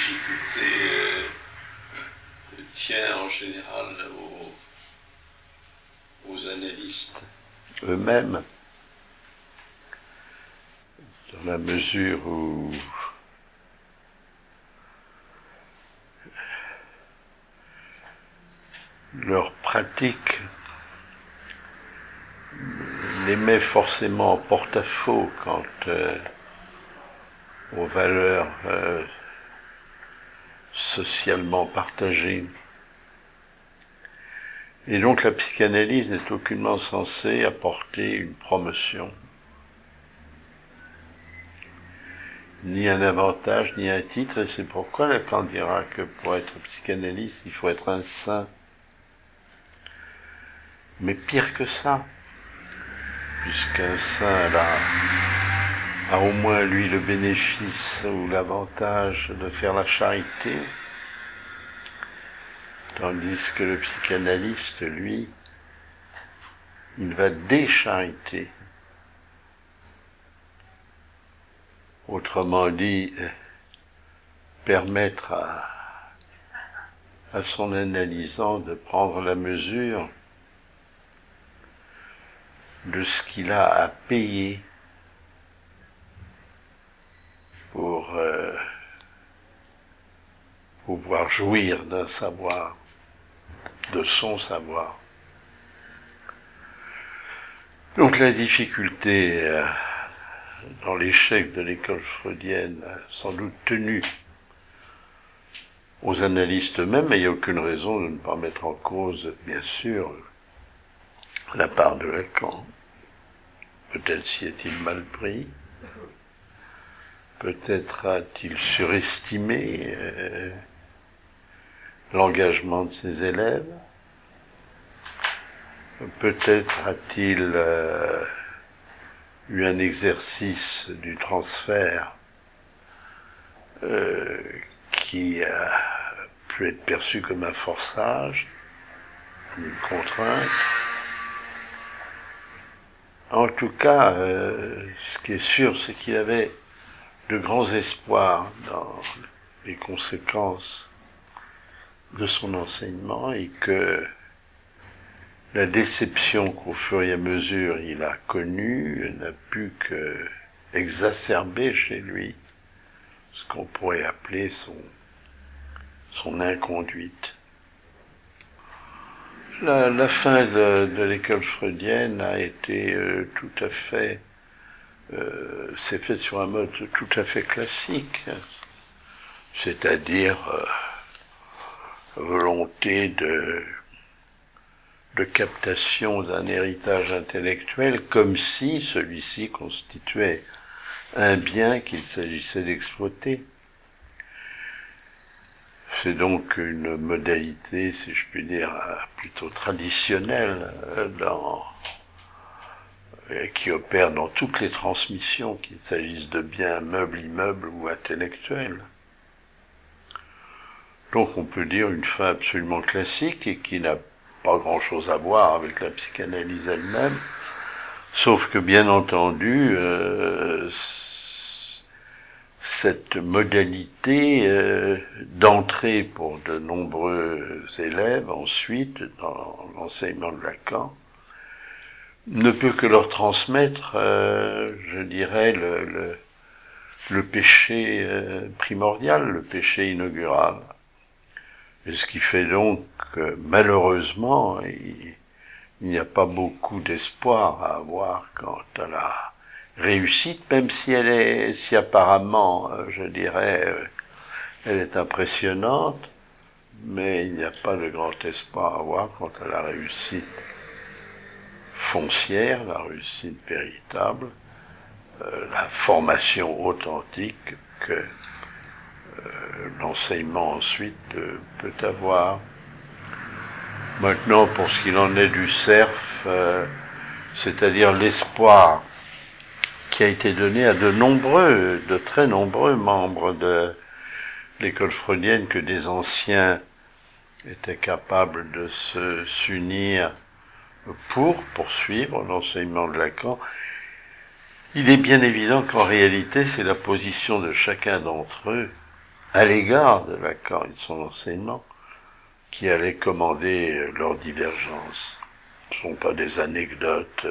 difficulté tient en général aux analystes eux-mêmes, dans la mesure où leur pratique les met forcément en porte-à-faux quant aux valeurs socialement partagées. Et donc la psychanalyse n'est aucunement censée apporter une promotion, ni un avantage, ni un titre, et c'est pourquoi Lacan dira que pour être psychanalyste, il faut être un saint. Mais pire que ça, puisqu'un saint a au moins lui le bénéfice ou l'avantage de faire la charité, tandis que le psychanalyste, lui, il va déchariter. Autrement dit, permettre à son analysant de prendre la mesure de ce qu'il a à payer pour pouvoir jouir d'un savoir, de son savoir. Donc la difficulté dans l'échec de l'école freudienne a sans doute tenu aux analystes eux-mêmes, mais il n'y a aucune raison de ne pas mettre en cause, bien sûr, la part de Lacan. Peut-être s'y est-il mal pris, peut-être a-t-il surestimé l'engagement de ses élèves, peut-être a-t-il eu un exercice du transfert qui a pu être perçu comme un forçage, une contrainte. En tout cas, ce qui est sûr, c'est qu'il avait de grands espoirs dans les conséquences de son enseignement et que la déception qu'au fur et à mesure il a connue n'a pu que exacerber chez lui ce qu'on pourrait appeler son inconduite. La fin de l'école freudienne a été tout à fait, s'est faite sur un mode tout à fait classique, c'est-à-dire volonté de captation d'un héritage intellectuel, comme si celui-ci constituait un bien qu'il s'agissait d'exploiter. C'est donc une modalité, si je puis dire, plutôt traditionnelle qui opère dans toutes les transmissions, qu'il s'agisse de biens meubles, immeubles ou intellectuels. Donc on peut dire une fin absolument classique et qui n'a pas grand-chose à voir avec la psychanalyse elle-même, sauf que bien entendu, cette modalité d'entrée pour de nombreux élèves ensuite dans l'enseignement de Lacan ne peut que leur transmettre, je dirais, le péché primordial, le péché inaugural. Et ce qui fait donc que, malheureusement, il n'y a pas beaucoup d'espoir à avoir quant à la réussite, même si apparemment, je dirais, elle est impressionnante, mais il n'y a pas de grand espoir à avoir quant à la réussite foncière, la réussite véritable, la formation authentique que l'enseignement ensuite peut avoir. Maintenant, pour ce qu'il en est du CERF, c'est-à-dire l'espoir qui a été donné à de très nombreux membres de l'école freudienne que des anciens étaient capables de s'unir pour poursuivre l'enseignement de Lacan. Il est bien évident qu'en réalité, c'est la position de chacun d'entre eux à l'égard de Lacan et de son enseignement qui allaient commander leur divergence. Ce ne sont pas des anecdotes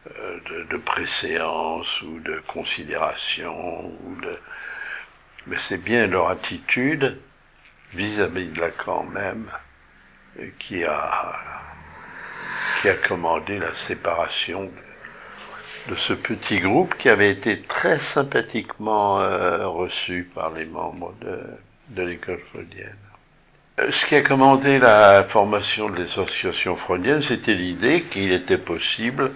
de préséance ou de considération, mais c'est bien leur attitude vis-à-vis de Lacan même qui a commandé la séparation de ce petit groupe qui avait été très sympathiquement reçu par les membres de l'école freudienne. Ce qui a commandé la formation de l'association freudienne, c'était l'idée qu'il était possible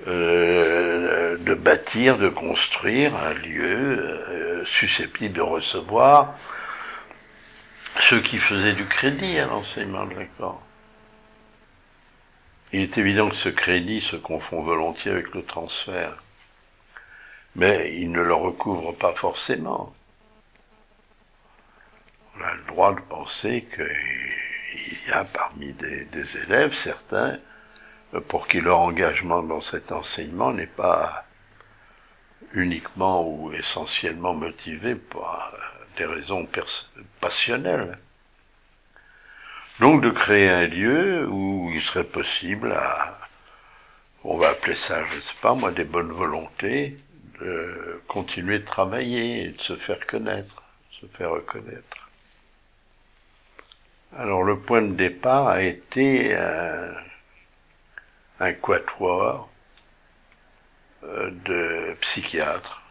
de bâtir, de construire un lieu susceptible de recevoir ceux qui faisaient du crédit à l'enseignement de Lacan. Il est évident que ce crédit se confond volontiers avec le transfert, mais il ne le recouvre pas forcément. On a le droit de penser qu'il y a parmi des élèves certains pour qui leur engagement dans cet enseignement n'est pas uniquement ou essentiellement motivé par des raisons passionnelles. Donc de créer un lieu où il serait possible on va appeler ça, je ne sais pas moi, des bonnes volontés, de continuer de travailler et de se faire connaître, se faire reconnaître. Alors le point de départ a été un quatuor de psychiatres,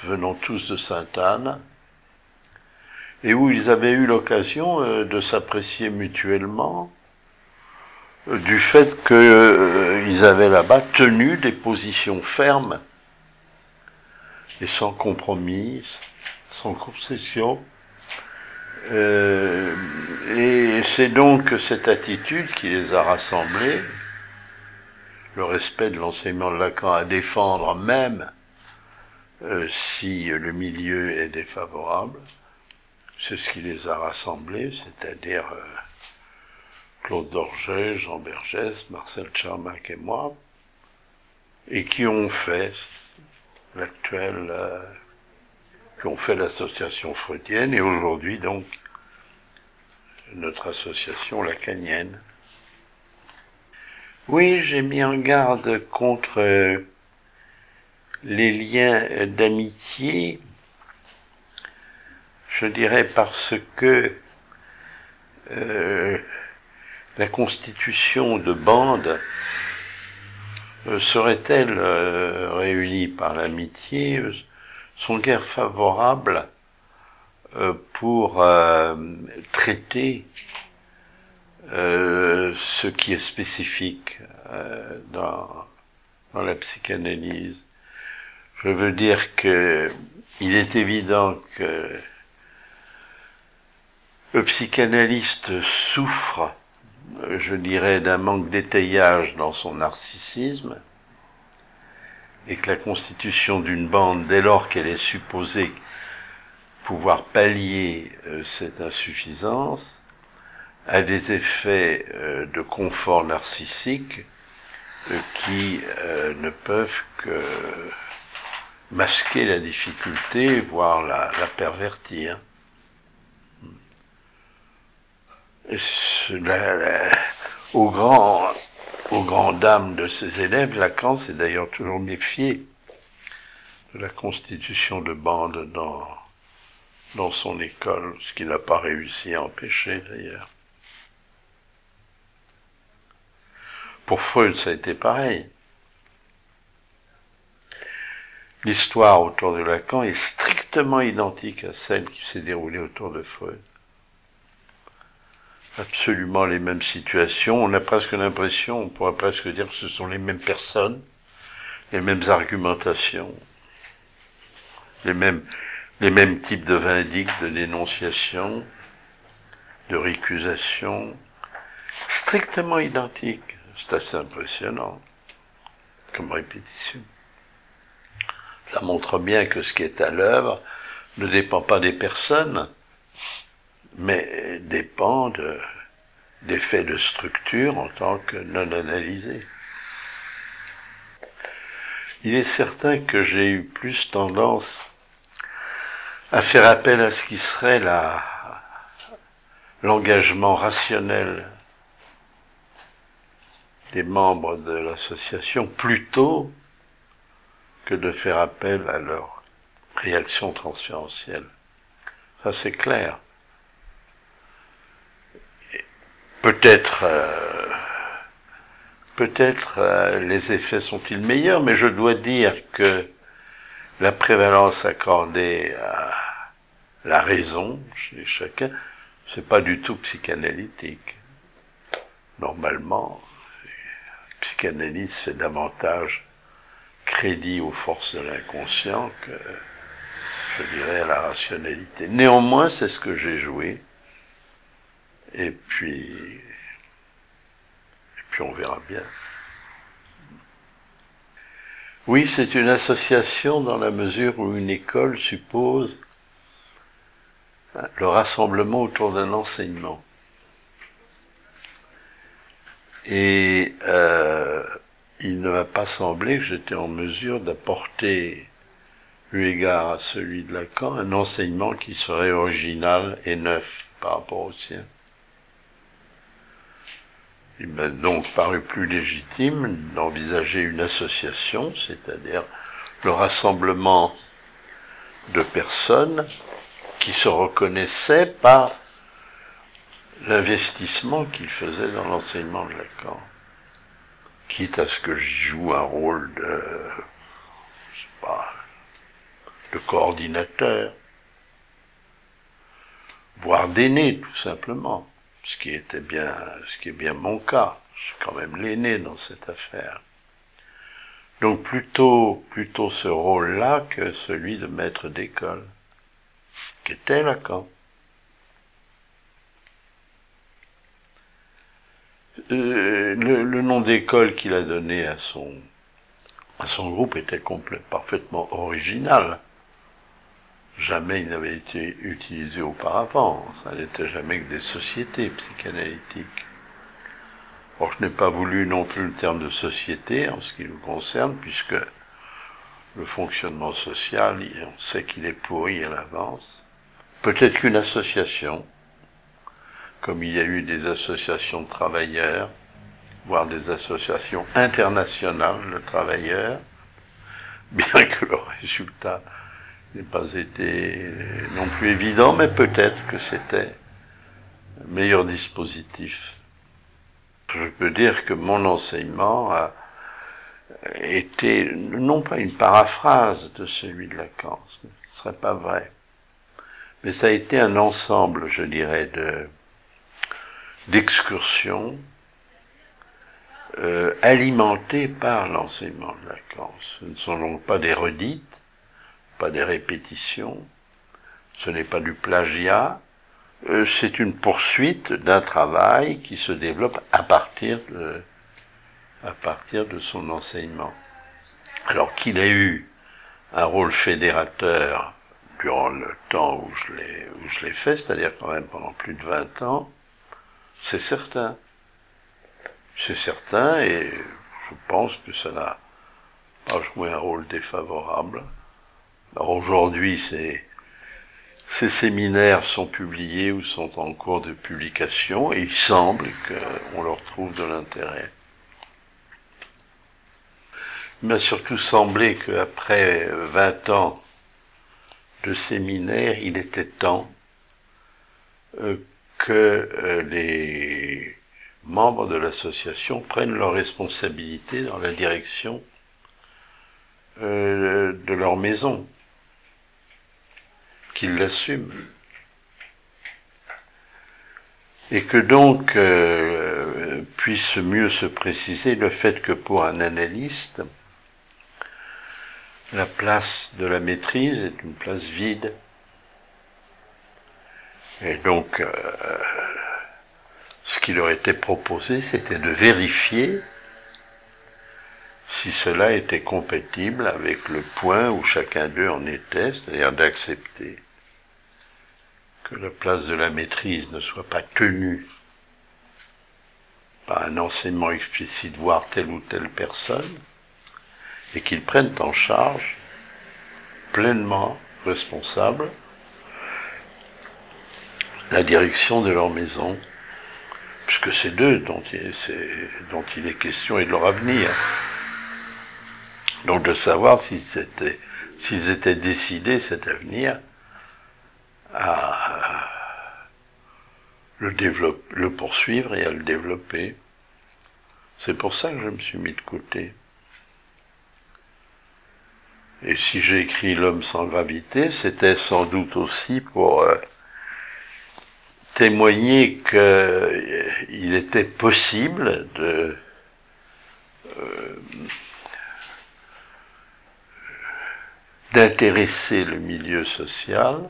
venant tous de Sainte-Anne, et où ils avaient eu l'occasion de s'apprécier mutuellement du fait qu'ils avaient là-bas tenu des positions fermes et sans compromis, sans concession. Et c'est donc cette attitude qui les a rassemblés, le respect de l'enseignement de Lacan à défendre même si le milieu est défavorable. C'est ce qui les a rassemblés, c'est-à-dire Claude Dorget, Jean Bergès, Marcel Tchermak et moi, et qui ont fait l'association freudienne, et aujourd'hui donc notre association lacanienne. Oui, j'ai mis en garde contre les liens d'amitié, je dirais parce que la constitution de bandes serait-elle réunie par l'amitié, sont guère favorables pour traiter ce qui est spécifique dans la psychanalyse. Je veux dire que il est évident que le psychanalyste souffre, je dirais, d'un manque d'étayage dans son narcissisme, et que la constitution d'une bande, dès lors qu'elle est supposée pouvoir pallier cette insuffisance, a des effets de confort narcissique qui ne peuvent que masquer la difficulté, voire la pervertir. Et aux grandes dames de ses élèves, Lacan s'est d'ailleurs toujours méfié de la constitution de bande dans son école, ce qu'il n'a pas réussi à empêcher d'ailleurs. Pour Freud, ça a été pareil. L'histoire autour de Lacan est strictement identique à celle qui s'est déroulée autour de Freud. Absolument les mêmes situations. On a presque l'impression, on pourrait presque dire que ce sont les mêmes personnes, les mêmes argumentations, les mêmes types de vindictes, de dénonciation, de récusation, strictement identiques. C'est assez impressionnant comme répétition. Ça montre bien que ce qui est à l'œuvre ne dépend pas des personnes, mais dépend des faits de structure en tant que non analysés. Il est certain que j'ai eu plus tendance à faire appel à ce qui serait l'engagement rationnel des membres de l'association plutôt que de faire appel à leur réaction transférentielle. Ça, c'est clair. Peut-être les effets sont-ils meilleurs, mais je dois dire que la prévalence accordée à la raison chez chacun, c'est pas du tout psychanalytique. Normalement, la psychanalyse fait davantage crédit aux forces de l'inconscient que, je dirais, à la rationalité. Néanmoins, c'est ce que j'ai joué. Et puis on verra bien. Oui, c'est une association dans la mesure où une école suppose le rassemblement autour d'un enseignement. Et il ne m'a pas semblé que j'étais en mesure d'apporter, eu égard à celui de Lacan, un enseignement qui serait original et neuf par rapport au sien. Il m'a donc paru plus légitime d'envisager une association, c'est-à-dire le rassemblement de personnes qui se reconnaissaient par l'investissement qu'ils faisaient dans l'enseignement de Lacan. Quitte à ce que j'y joue un rôle de coordinateur, voire d'aîné, tout simplement. Ce qui est bien mon cas. Je suis quand même l'aîné dans cette affaire. Donc plutôt ce rôle-là que celui de maître d'école, qu'était Lacan. Le nom d'école qu'il a donné à son groupe était parfaitement original. Jamais il n'avait été utilisé auparavant. Ça n'était jamais que des sociétés psychanalytiques. Or, je n'ai pas voulu non plus le terme de société en ce qui nous concerne, puisque le fonctionnement social, on sait qu'il est pourri à l'avance. Peut-être qu'une association, comme il y a eu des associations de travailleurs, voire des associations internationales de travailleurs, bien que le résultat n'ait pas été non plus évident, mais peut-être que c'était un meilleur dispositif. Je peux dire que mon enseignement a été non pas une paraphrase de celui de Lacan, ce ne serait pas vrai, mais ça a été un ensemble, je dirais, d'excursions alimentées par l'enseignement de Lacan. Ce ne sont donc pas des redites, pas des répétitions, ce n'est pas du plagiat, c'est une poursuite d'un travail qui se développe à partir de son enseignement. Alors qu'il ait eu un rôle fédérateur durant le temps où je l'ai fait, c'est-à-dire quand même pendant plus de 20 ans, c'est certain. C'est certain, et je pense que ça n'a pas joué un rôle défavorable. Alors aujourd'hui, ces séminaires sont publiés ou sont en cours de publication, et il semble qu'on leur trouve de l'intérêt. Il m'a surtout semblé qu'après 20 ans de séminaires, il était temps que les membres de l'association prennent leurs responsabilités dans la direction de leur maison, qu'ils l'assument. Et que donc puisse mieux se préciser le fait que pour un analyste, la place de la maîtrise est une place vide. Et donc, ce qui leur était proposé, c'était de vérifier si cela était compatible avec le point où chacun d'eux en était, c'est-à-dire d'accepter que la place de la maîtrise ne soit pas tenue par un enseignement explicite, voire telle ou telle personne, et qu'ils prennent en charge, pleinement responsables, la direction de leur maison, puisque c'est d'eux dont il est question et de leur avenir. Donc de savoir s'ils étaient décidés, cet avenir, à le poursuivre et à le développer. C'est pour ça que je me suis mis de côté. Et si j'ai écrit L'homme sans gravité, c'était sans doute aussi pour témoigner qu'il était possible d'intéresser le milieu social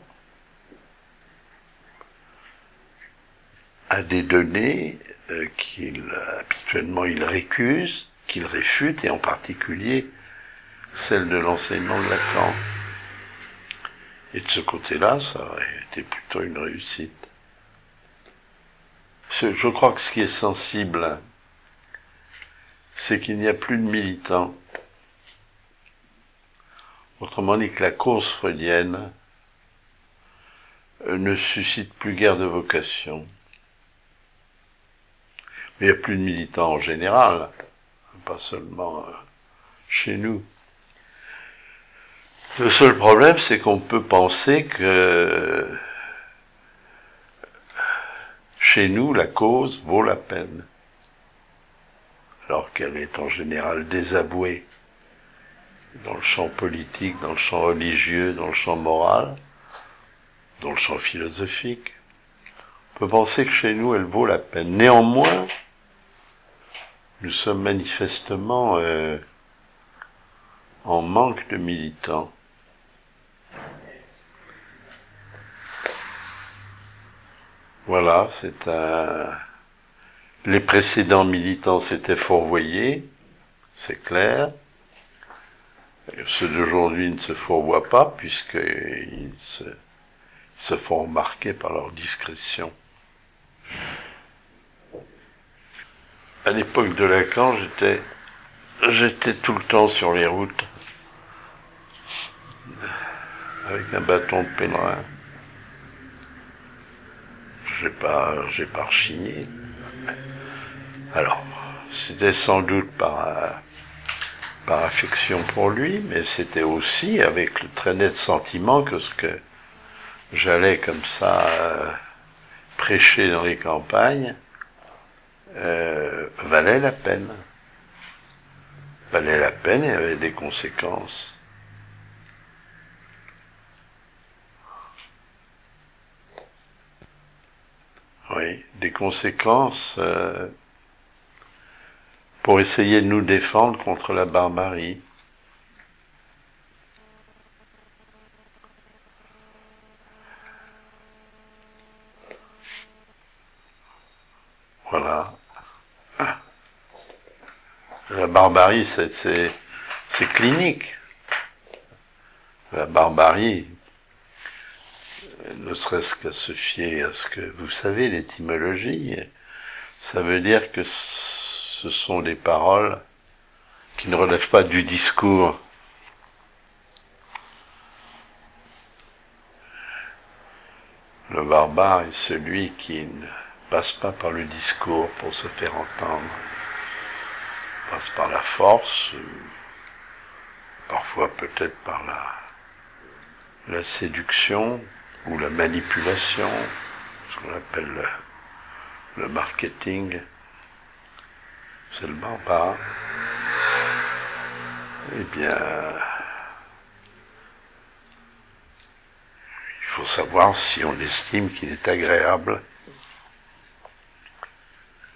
à des données habituellement il récuse, qu'il réfute, et en particulier celle de l'enseignement de Lacan. Et de ce côté-là, ça aurait été plutôt une réussite. Je crois que ce qui est sensible, c'est qu'il n'y a plus de militants. Autrement dit que la cause freudienne ne suscite plus guère de vocation. Mais il n'y a plus de militants en général, pas seulement chez nous. Le seul problème, c'est qu'on peut penser que chez nous, la cause vaut la peine, alors qu'elle est en général désavouée dans le champ politique, dans le champ religieux, dans le champ moral, dans le champ philosophique. On peut penser que chez nous, elle vaut la peine. Néanmoins, nous sommes manifestement en manque de militants. Voilà, les précédents militants s'étaient fourvoyés, c'est clair. Ceux d'aujourd'hui ne se fourvoient pas, puisqu'ils se font remarquer par leur discrétion. À l'époque de Lacan, j'étais tout le temps sur les routes, avec un bâton de pèlerin. J'ai pas rechigné. Alors, c'était sans doute par affection pour lui, mais c'était aussi avec le très net sentiment que ce que j'allais comme ça prêcher dans les campagnes valait la peine. Valait la peine et avait des conséquences. Oui, des conséquences pour essayer de nous défendre contre la barbarie. Voilà. La barbarie, c'est clinique. La barbarie, ne serait-ce qu'à se fier à ce que vous savez, l'étymologie, ça veut dire que ce sont des paroles qui ne relèvent pas du discours. Le barbare est celui qui ne passe pas par le discours pour se faire entendre. Il passe par la force, parfois peut-être par la séduction ou la manipulation, ce qu'on appelle le marketing. C'est le barbare. Eh bien, il faut savoir si on estime qu'il est agréable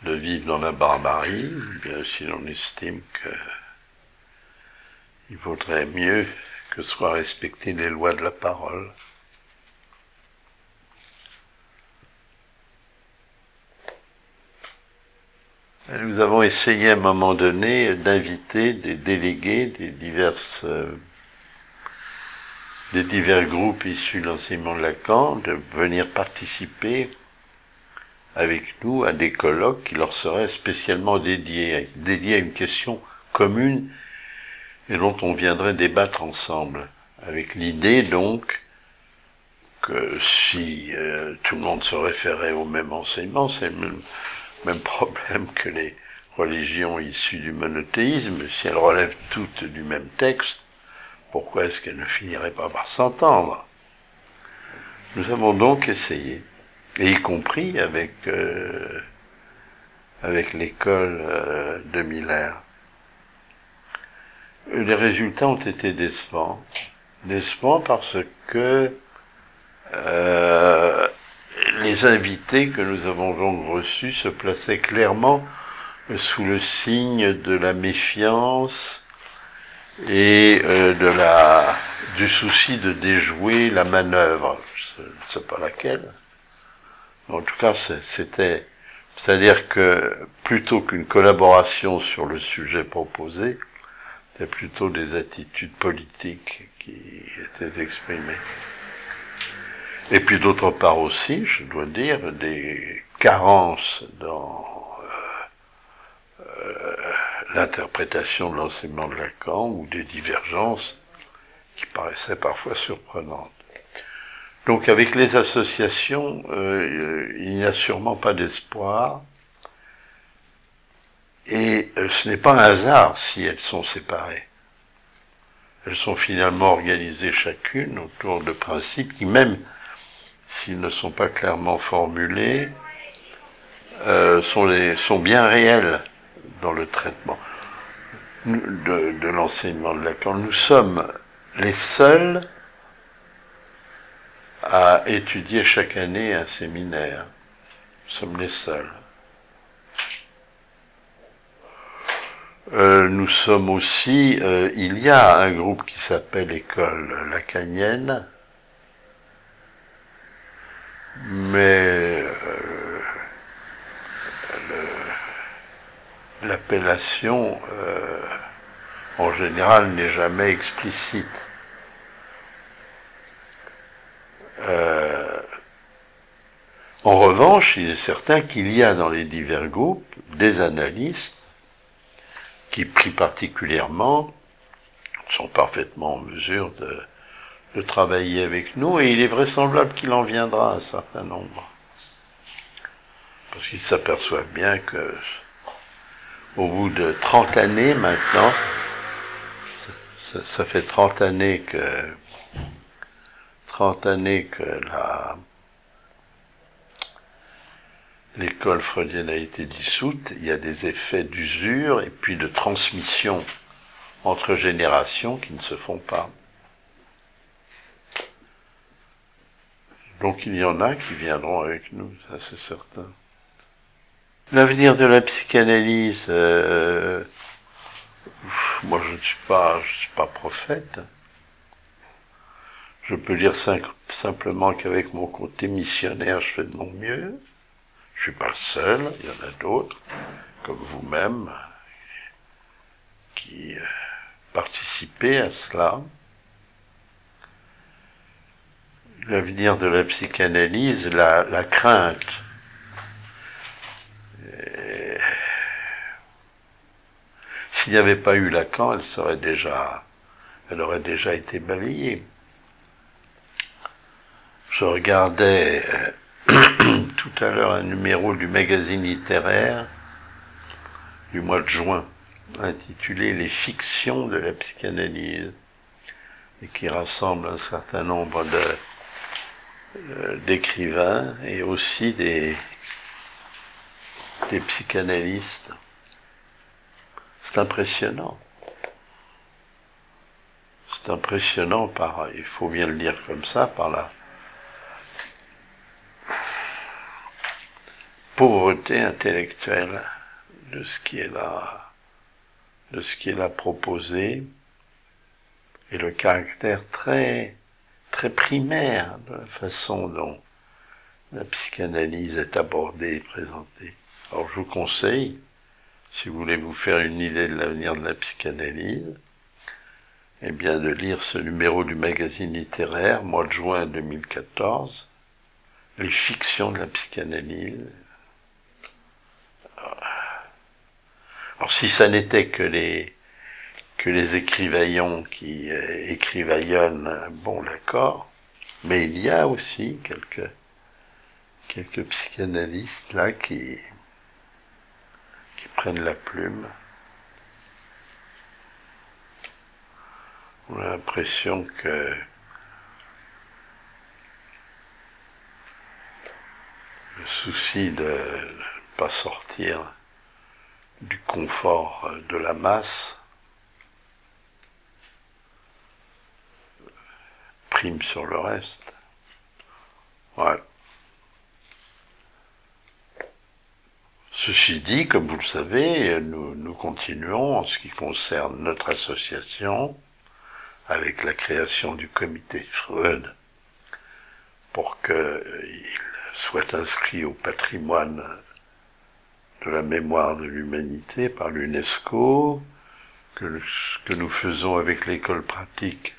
de vivre dans la barbarie, ou bien si l'on estime qu'il vaudrait mieux que soient respectées les lois de la parole. Nous avons essayé à un moment donné d'inviter des délégués des divers groupes issus de l'enseignement de Lacan de venir participer avec nous à des colloques qui leur seraient spécialement dédiés à une question commune et dont on viendrait débattre ensemble, avec l'idée donc si tout le monde se référait au même enseignement, c'est le même problème que les religions issues du monothéisme. Si elles relèvent toutes du même texte, pourquoi est-ce qu'elles ne finiraient pas par s'entendre? Nous avons donc essayé, et y compris avec l'école de Miller. Les résultats ont été décevants. Décevants parce que les invités que nous avons donc reçus se plaçaient clairement sous le signe de la méfiance et du souci de déjouer la manœuvre. Je ne sais pas laquelle. En tout cas, c'est-à-dire que plutôt qu'une collaboration sur le sujet proposé, c'était plutôt des attitudes politiques qui étaient exprimées. Et puis d'autre part aussi, je dois dire, des carences dans l'interprétation de l'enseignement de Lacan ou des divergences qui paraissaient parfois surprenantes. Donc avec les associations, il n'y a sûrement pas d'espoir, et ce n'est pas un hasard si elles sont séparées. Elles sont finalement organisées chacune autour de principes qui, même s'ils ne sont pas clairement formulés, sont bien réels dans le traitement de l'enseignement de Lacan. Nous sommes les seuls à étudier chaque année un séminaire. Nous sommes les seuls. Nous sommes aussi, il y a un groupe qui s'appelle École lacanienne, mais l'appellation en général n'est jamais explicite. En revanche, il est certain qu'il y a dans les divers groupes des analystes qui, pris particulièrement, sont parfaitement en mesure de travailler avec nous, et il est vraisemblable qu'il en viendra un certain nombre. Parce qu'ils s'aperçoivent bien que, au bout de 30 années maintenant, ça fait 30 années que l'école freudienne a été dissoute, il y a des effets d'usure et puis de transmission entre générations qui ne se font pas. Donc il y en a qui viendront avec nous, ça c'est certain. L'avenir de la psychanalyse, moi je ne suis pas prophète. Je peux dire simplement qu'avec mon côté missionnaire, je fais de mon mieux. Je suis pas le seul, il y en a d'autres, comme vous-même, qui participez à cela. L'avenir de la psychanalyse, la crainte. S'il n'y avait pas eu Lacan, elle aurait déjà été balayée. Je regardais tout à l'heure un numéro du magazine littéraire du mois de juin, intitulé « Les fictions de la psychanalyse », et qui rassemble un certain nombre d'écrivains et aussi des psychanalystes. C'est impressionnant. C'est impressionnant il faut bien le dire comme ça, par la pauvreté intellectuelle de ce qui est là proposé, et le caractère très, très primaire de la façon dont la psychanalyse est abordée et présentée. Alors je vous conseille, si vous voulez vous faire une idée de l'avenir de la psychanalyse, eh bien de lire ce numéro du magazine littéraire, mois de juin 2014, Les fictions de la psychanalyse. Alors si ça n'était que les écrivaillons qui écrivaillonnent, bon d'accord, Mais il y a aussi quelques psychanalystes là qui prennent la plume. On a l'impression que le souci de ne pas sortir du confort de la masse prime sur le reste. Ouais. Ceci dit, comme vous le savez, nous continuons en ce qui concerne notre association avec la création du comité Freud pour qu'il soit inscrit au patrimoine de la mémoire de l'humanité par l'UNESCO, que nous faisons avec l'école pratique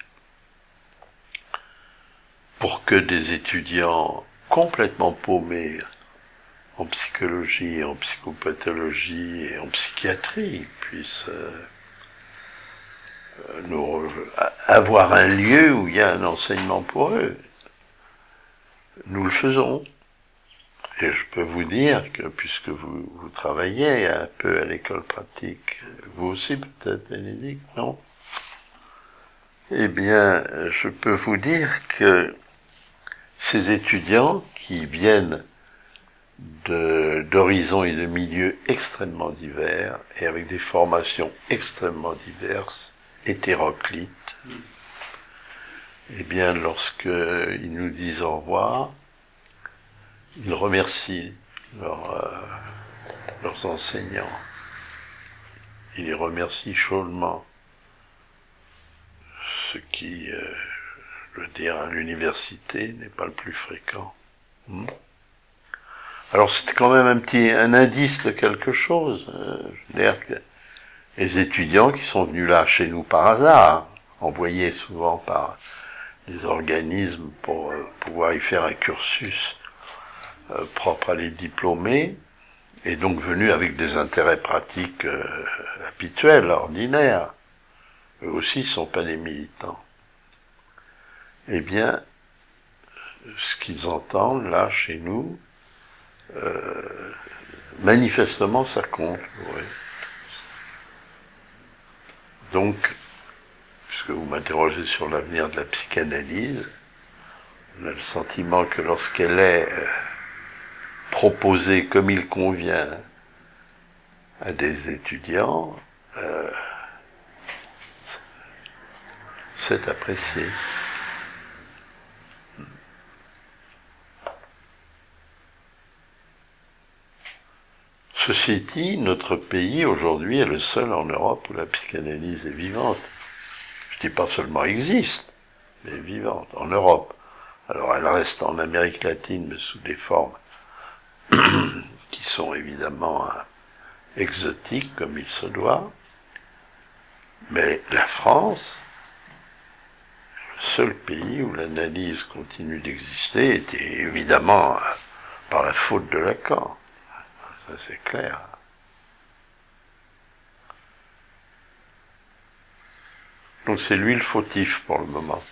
pour que des étudiants complètement paumés en psychologie, en psychopathologie et en psychiatrie puissent avoir un lieu où il y a un enseignement pour eux. Nous le faisons. Et je peux vous dire que, puisque vous travaillez un peu à l'école pratique, vous aussi peut-être, Bénédicte, non? Eh bien, je peux vous dire que ces étudiants qui viennent d'horizons et de milieux extrêmement divers et avec des formations extrêmement diverses, hétéroclites, eh bien, lorsqu'ils nous disent au revoir, ils remercient leurs enseignants. Ils les remercient chaudement. Ce qui, je veux dire, à l'université n'est pas le plus fréquent. Alors c'était quand même un indice de quelque chose. Je veux dire que les étudiants qui sont venus là chez nous par hasard, envoyés souvent par des organismes pour pouvoir y faire un cursus propre à les diplômés, et donc venus avec des intérêts pratiques habituels, ordinaires. Eux aussi ne sont pas des militants. Eh bien, ce qu'ils entendent là chez nous, manifestement ça compte. Oui. Donc, puisque vous m'interrogez sur l'avenir de la psychanalyse, on a le sentiment que lorsqu'elle est proposée comme il convient à des étudiants, c'est apprécié. Ceci dit, notre pays aujourd'hui est le seul en Europe où la psychanalyse est vivante. Je dis pas seulement existe, mais vivante, en Europe. Alors elle reste en Amérique latine, mais sous des formes qui sont évidemment exotiques, comme il se doit. Mais la France, le seul pays où l'analyse continue d'exister, était évidemment par la faute de Lacan. Ça c'est clair. Donc c'est lui le fautif pour le moment.